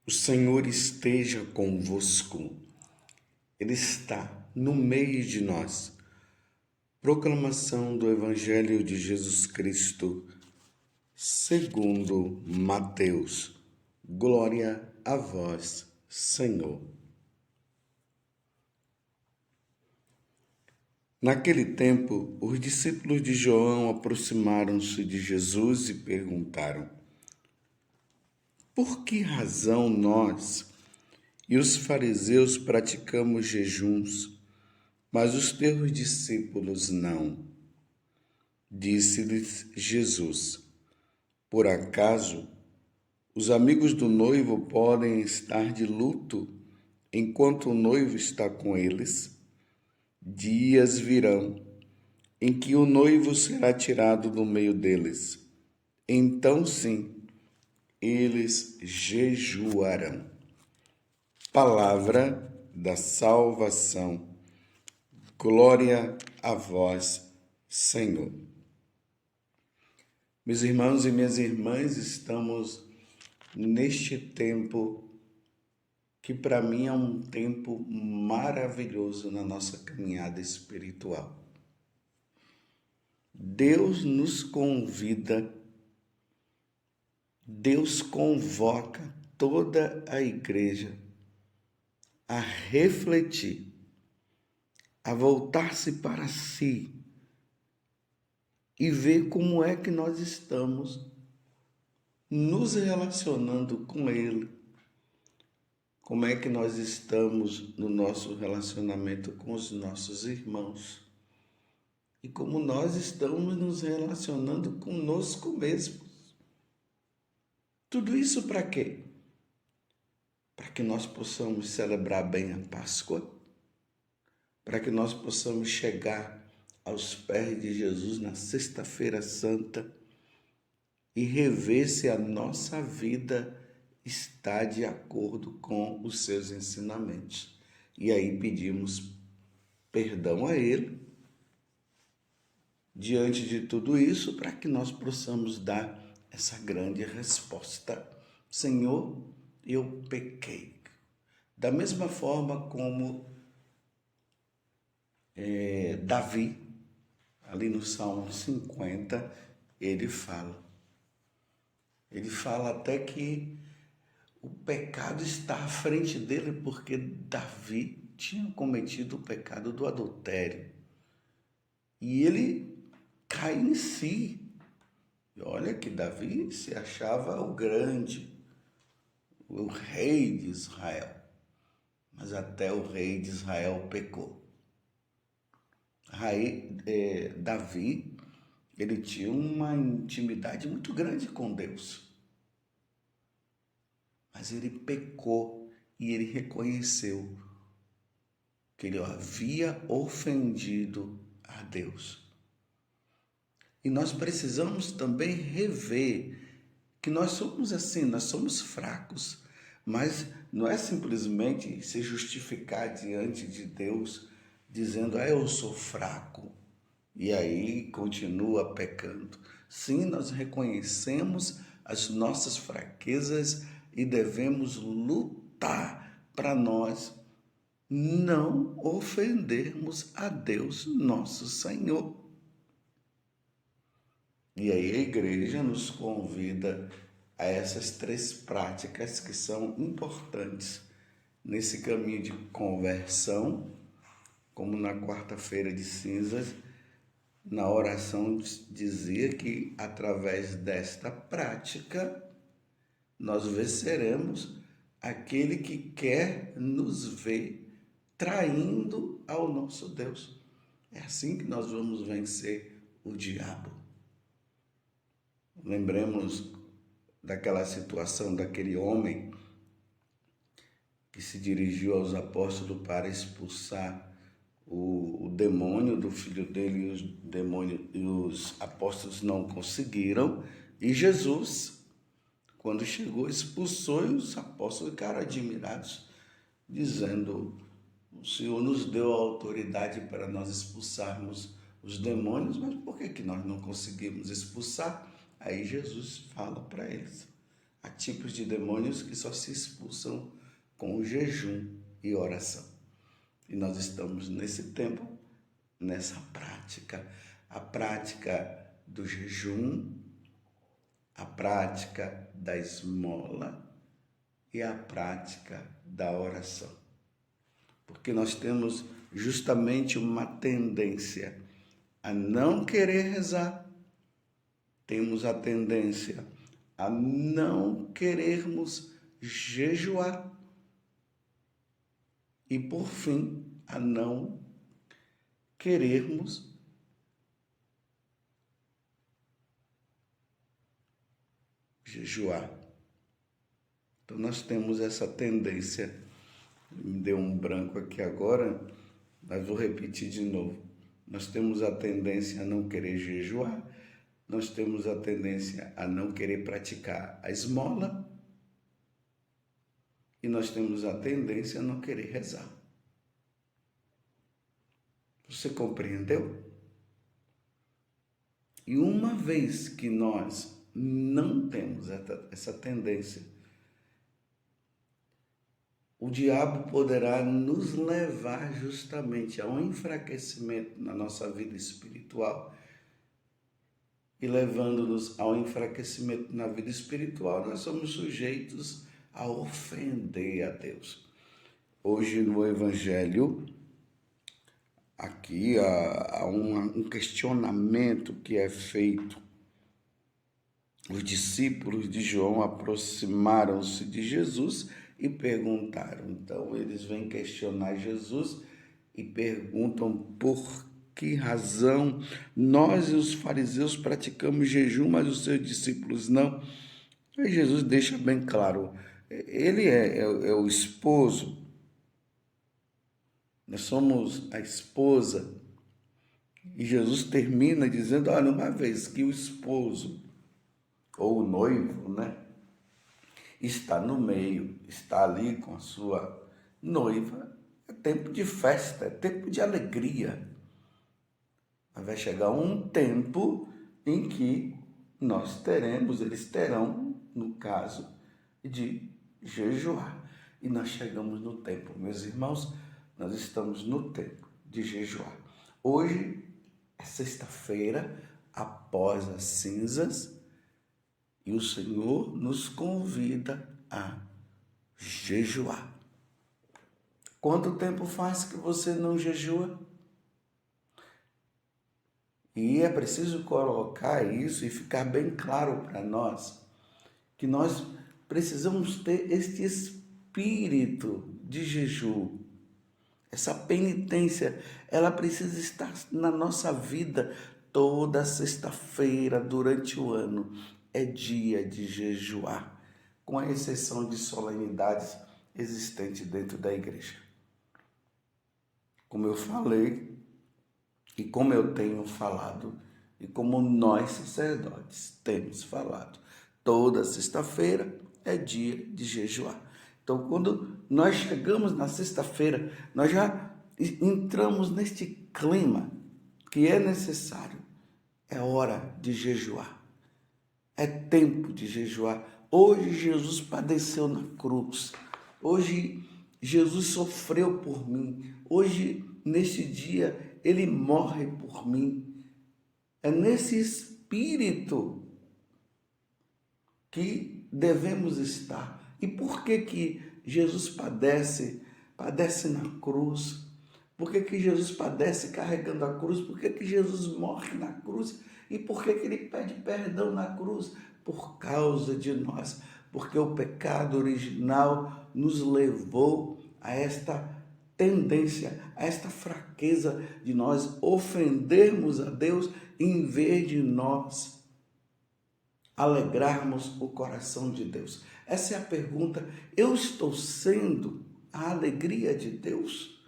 O Senhor esteja convosco, Ele está no meio de nós. Proclamação do Evangelho de Jesus Cristo, segundo Mateus. Glória a vós, Senhor. Naquele tempo, os discípulos de João aproximaram-se de Jesus e perguntaram: por que razão nós e os fariseus praticamos jejuns, mas os teus discípulos não? Disse-lhes Jesus: por acaso os amigos do noivo podem estar de luto enquanto o noivo está com eles? Dias virão em que o noivo será tirado do meio deles. Então sim, eles jejuarão. Palavra da salvação. Glória a vós, Senhor. Meus irmãos e minhas irmãs, estamos neste tempo que para mim é um tempo maravilhoso na nossa caminhada espiritual. Deus nos convida, Deus convoca toda a igreja a refletir, a voltar-se para si e ver como é que nós estamos nos relacionando com Ele. Como é que nós estamos no nosso relacionamento com os nossos irmãos? E como nós estamos nos relacionando conosco mesmos? Tudo isso para quê? Para que nós possamos celebrar bem a Páscoa, para que nós possamos chegar aos pés de Jesus na Sexta-feira Santa e rever se a nossa vida está de acordo com os seus ensinamentos. E aí pedimos perdão a Ele, diante de tudo isso, para que nós possamos dar essa grande resposta: Senhor, eu pequei. Da mesma forma como Davi, ali no Salmo 50, ele fala até que o pecado está à frente dele, porque Davi tinha cometido o pecado do adultério. E ele cai em si. E olha que Davi se achava o grande, o rei de Israel. Mas até o rei de Israel pecou. Davi, ele tinha uma intimidade muito grande com Deus. Mas ele pecou e ele reconheceu que ele havia ofendido a Deus. E nós precisamos também rever que nós somos assim, nós somos fracos, mas não é simplesmente se justificar diante de Deus dizendo: eu sou fraco, e aí continua pecando. Sim, nós reconhecemos as nossas fraquezas e devemos lutar para nós não ofendermos a Deus, nosso Senhor. E aí a igreja nos convida a essas três práticas que são importantes nesse caminho de conversão, como na quarta-feira de cinzas, na oração dizia que através desta prática nós venceremos aquele que quer nos ver traindo ao nosso Deus. É assim que nós vamos vencer o diabo. Lembremos daquela situação daquele homem que se dirigiu aos apóstolos para expulsar o demônio do filho dele, e os apóstolos não conseguiram, e Jesus, quando chegou, expulsou, e os apóstolos ficaram admirados, dizendo: o Senhor nos deu a autoridade para nós expulsarmos os demônios, mas por que nós não conseguimos expulsar? Aí Jesus fala para eles: Há tipos de demônios que só se expulsam com o jejum e oração. E nós estamos nesse tempo, nessa prática, a prática do jejum, a prática da esmola e a prática da oração. Porque nós temos justamente uma tendência a não querer rezar, temos a tendência a não querermos jejuar e, por fim, a não querermos jejuar. Então, nós temos essa tendência. Me deu um branco aqui agora, mas vou repetir de novo. Nós temos a tendência a não querer jejuar, nós temos a tendência a não querer praticar a esmola e nós temos a tendência a não querer rezar. Você compreendeu? E uma vez que nós não temos essa tendência, o diabo poderá nos levar justamente a um enfraquecimento na nossa vida espiritual. E levando-nos ao enfraquecimento na vida espiritual, nós somos sujeitos a ofender a Deus. Hoje no Evangelho, aqui há um questionamento que é feito. Os discípulos de João aproximaram-se de Jesus e perguntaram. Então, eles vêm questionar Jesus e perguntam por que razão nós e os fariseus praticamos jejum, mas os seus discípulos não. E Jesus deixa bem claro, ele é o esposo, nós somos a esposa. E Jesus termina dizendo, olha, uma vez que o esposo, ou o noivo, está no meio, está ali com a sua noiva, é tempo de festa, é tempo de alegria. Mas vai chegar um tempo em que eles terão, no caso, de jejuar. E nós chegamos no tempo, meus irmãos, nós estamos no tempo de jejuar. Hoje é sexta-feira, após as cinzas, e o Senhor nos convida a jejuar. Quanto tempo faz que você não jejua? E é preciso colocar isso e ficar bem claro para nós, que nós precisamos ter este espírito de jejum. Essa penitência, ela precisa estar na nossa vida toda sexta-feira durante o ano. É dia de jejuar, com a exceção de solenidades existentes dentro da igreja. Como eu falei, e como eu tenho falado, e como nós sacerdotes temos falado, toda sexta-feira é dia de jejuar. Então, quando nós chegamos na sexta-feira, nós já entramos neste clima que é necessário. É hora de jejuar. É tempo de jejuar. Hoje Jesus padeceu na cruz. Hoje Jesus sofreu por mim. Hoje, neste dia, ele morre por mim. É nesse espírito que devemos estar. E por que Jesus padece na cruz? Por que Jesus padece carregando a cruz? Por que Jesus morre na cruz? E por que ele pede perdão na cruz? Por causa de nós. Porque o pecado original nos levou a esta tendência, a esta fraqueza de nós ofendermos a Deus em vez de nós alegrarmos o coração de Deus. Essa é a pergunta. Eu estou sendo a alegria de Deus?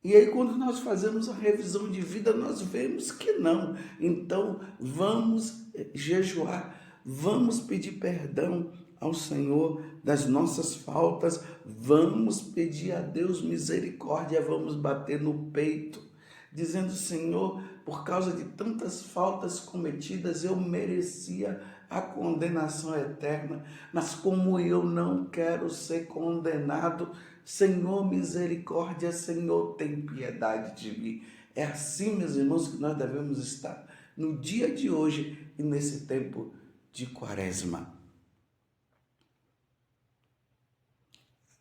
E aí, quando nós fazemos a revisão de vida, nós vemos que não. Então, vamos jejuar, vamos pedir perdão ao Senhor das nossas faltas, vamos pedir a Deus misericórdia, vamos bater no peito, dizendo, Senhor, por causa de tantas faltas cometidas, eu merecia a condenação eterna. Mas como eu não quero ser condenado, Senhor, misericórdia, Senhor, tem piedade de mim. É assim, meus irmãos, que nós devemos estar no dia de hoje e nesse tempo de Quaresma.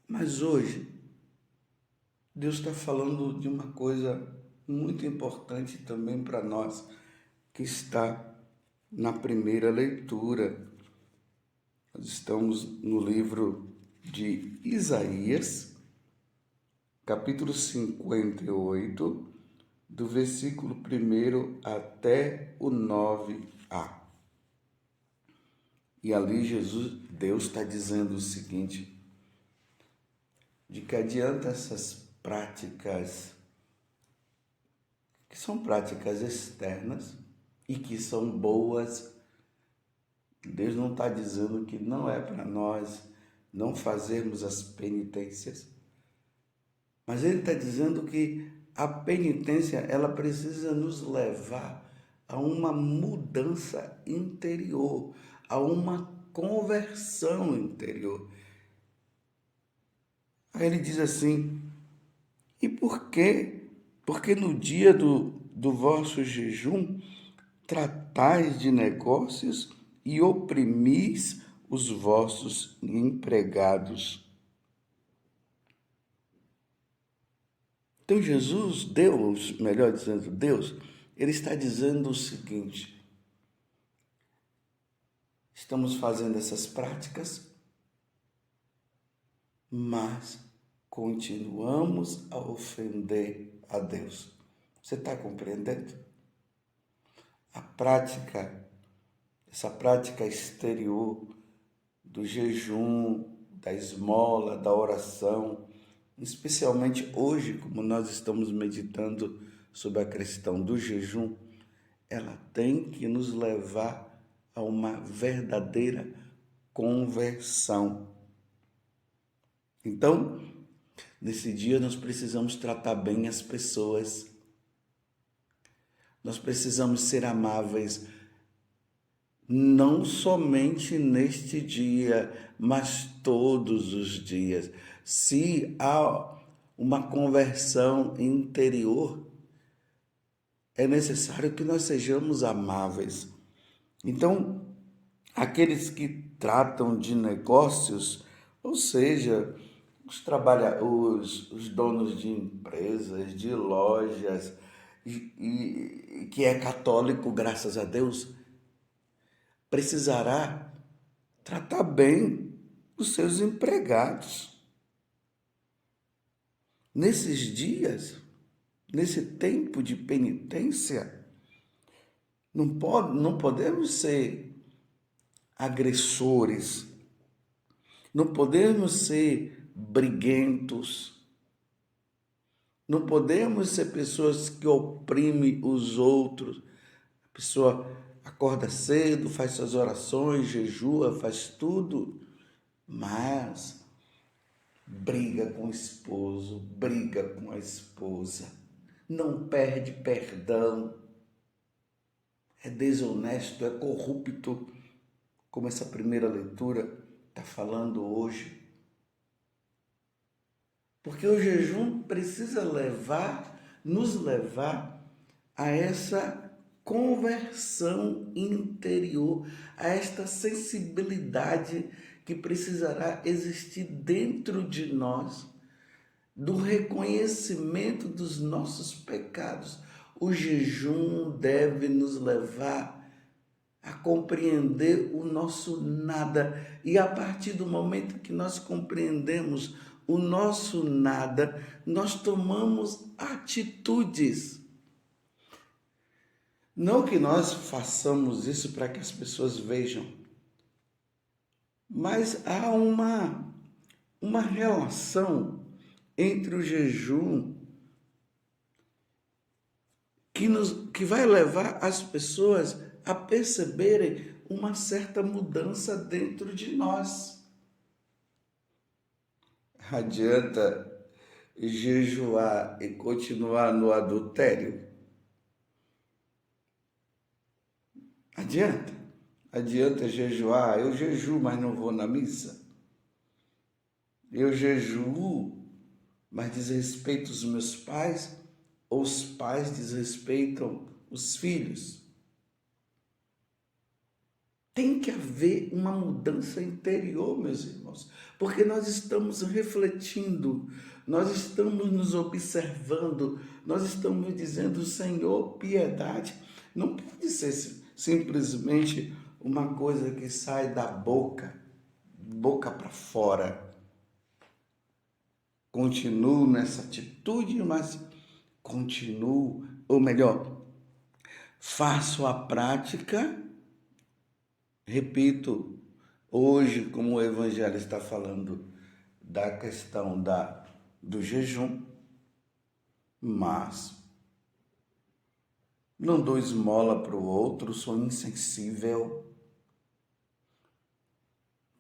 Mas hoje, Deus está falando de uma coisa muito importante também para nós, que está na primeira leitura. Nós estamos no livro de Isaías, capítulo 58, do versículo 1 até o 9a. E ali Deus está dizendo o seguinte: de que adianta essas práticas, que são práticas externas e que são boas. Deus não está dizendo que não é para nós não fazermos as penitências, mas Ele está dizendo que a penitência, ela precisa nos levar a uma mudança interior, a uma conversão interior. Aí ele diz assim: e por quê? Porque no dia do vosso jejum tratais de negócios e oprimis os vossos empregados. Então Deus, melhor dizendo, Deus, Ele está dizendo o seguinte: estamos fazendo essas práticas, mas continuamos a ofender a Deus. Você está compreendendo? Essa prática exterior do jejum, da esmola, da oração, especialmente hoje, como nós estamos meditando sobre a questão do jejum, ela tem que nos levar a uma verdadeira conversão. Então, nesse dia nós precisamos tratar bem as pessoas. Nós precisamos ser amáveis, não somente neste dia, mas todos os dias. Se há uma conversão interior, é necessário que nós sejamos amáveis. Então, aqueles que tratam de negócios, ou seja, os donos de empresas, de lojas, e que é católico, graças a Deus, precisará tratar bem os seus empregados. Nesses dias, nesse tempo de penitência, não podemos ser agressores, não podemos ser briguentos, não podemos ser pessoas que oprimem os outros. A pessoa acorda cedo, faz suas orações, jejua, faz tudo, mas briga com o esposo, briga com a esposa, não pede perdão, é desonesto, é corrupto, como essa primeira leitura está falando hoje. Porque o jejum precisa nos levar a essa conversão interior, a esta sensibilidade que precisará existir dentro de nós, do reconhecimento dos nossos pecados. O jejum deve nos levar a compreender o nosso nada. E a partir do momento que nós compreendemos o nosso nada, nós tomamos atitudes. Não que nós façamos isso para que as pessoas vejam, mas há uma relação entre o jejum que vai levar as pessoas a perceberem uma certa mudança dentro de nós. Adianta jejuar e continuar no adultério? Adianta. Adianta jejuar? Eu jejuo, mas não vou na missa. Eu jejuo, mas desrespeito os meus pais, ou os pais desrespeitam os filhos. Tem que haver uma mudança interior, meus irmãos, porque nós estamos refletindo, nós estamos nos observando, nós estamos dizendo, Senhor, piedade. Não pode ser simplesmente uma coisa que sai da boca para fora. Continuo nessa atitude, mas continuo, ou melhor, faço a prática. Repito, hoje, como o Evangelho está falando da questão do jejum, mas não dou esmola para o outro, sou insensível,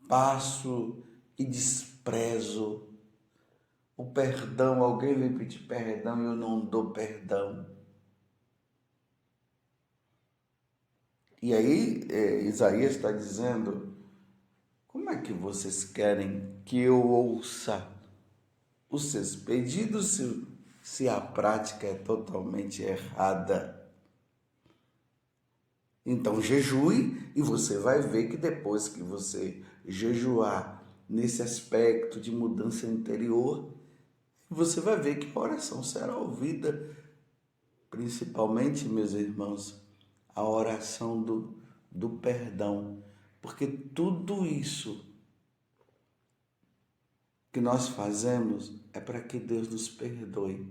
passo e desprezo o perdão. Alguém vem pedir perdão e eu não dou perdão. E aí, Isaías está dizendo, como é que vocês querem que eu ouça os seus pedidos se a prática é totalmente errada? Então, jejue e você vai ver que depois que você jejuar nesse aspecto de mudança interior, você vai ver que a oração será ouvida, principalmente, meus irmãos, a oração do perdão, porque tudo isso que nós fazemos é para que Deus nos perdoe.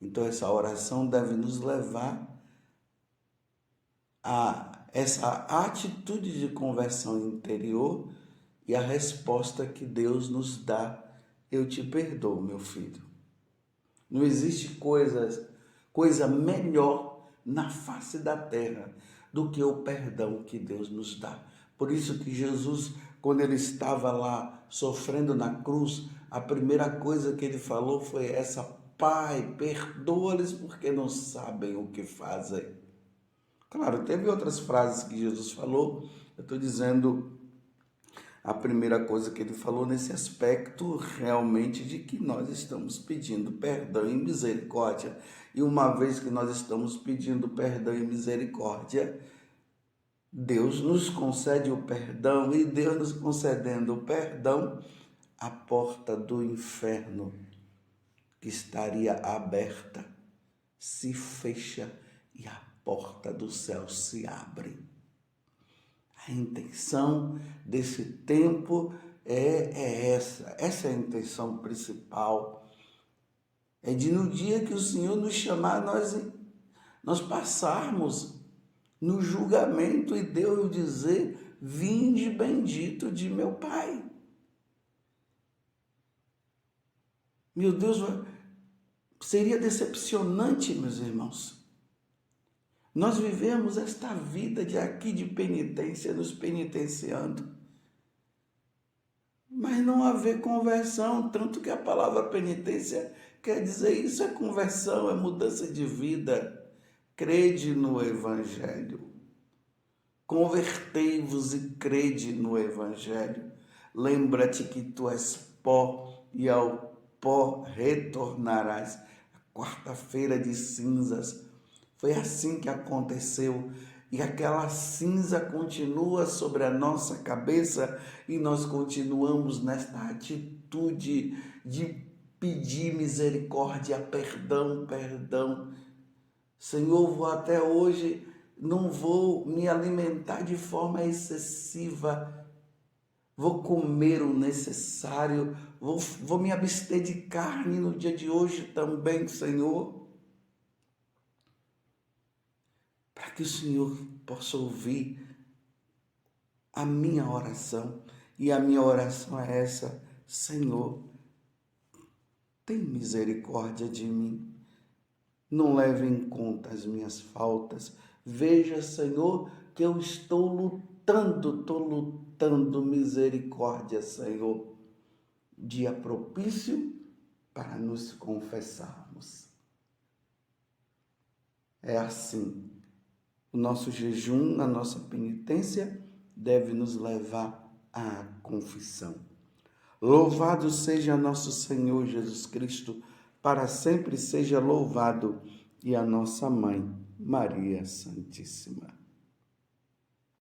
Então essa oração deve nos levar a essa atitude de conversão interior e a resposta que Deus nos dá: eu te perdoo, meu filho. Não existe coisa melhor na face da terra do que o perdão que Deus nos dá. Por isso que Jesus, quando ele estava lá sofrendo na cruz, a primeira coisa que ele falou foi essa: Pai, perdoa-lhes porque não sabem o que fazem. Claro, teve outras frases que Jesus falou, eu estou dizendo a primeira coisa que ele falou nesse aspecto realmente de que nós estamos pedindo perdão e misericórdia. E uma vez que nós estamos pedindo perdão e misericórdia, Deus nos concede o perdão, e Deus nos concedendo o perdão, a porta do inferno que estaria aberta se fecha e a porta do céu se abre. A intenção desse tempo é essa é a intenção principal, é de no dia que o Senhor nos chamar, nós passarmos no julgamento e Deus dizer: vinde bendito de meu Pai. Meu Deus, seria decepcionante, meus irmãos, nós vivemos esta vida de aqui de penitência, nos penitenciando, mas não haver conversão, tanto que a palavra penitência quer dizer isso, é conversão, é mudança de vida. Crede no Evangelho, convertei-vos e crede no Evangelho. Lembra-te que tu és pó e ao pó retornarás. A quarta-feira de cinzas, foi assim que aconteceu, e aquela cinza continua sobre a nossa cabeça e nós continuamos nesta atitude de pedir misericórdia, perdão, perdão. Senhor, vou até hoje, não vou me alimentar de forma excessiva, vou comer o necessário, vou me abster de carne no dia de hoje também, Senhor, para que o Senhor possa ouvir a minha oração. E a minha oração é essa: Senhor, tem misericórdia de mim, não leve em conta as minhas faltas. Veja, Senhor, que eu estou lutando, misericórdia, Senhor. Dia propício para nos confessarmos. É assim. O nosso jejum, a nossa penitência deve nos levar à confissão. Louvado seja nosso Senhor Jesus Cristo, para sempre seja louvado, e a nossa Mãe, Maria Santíssima.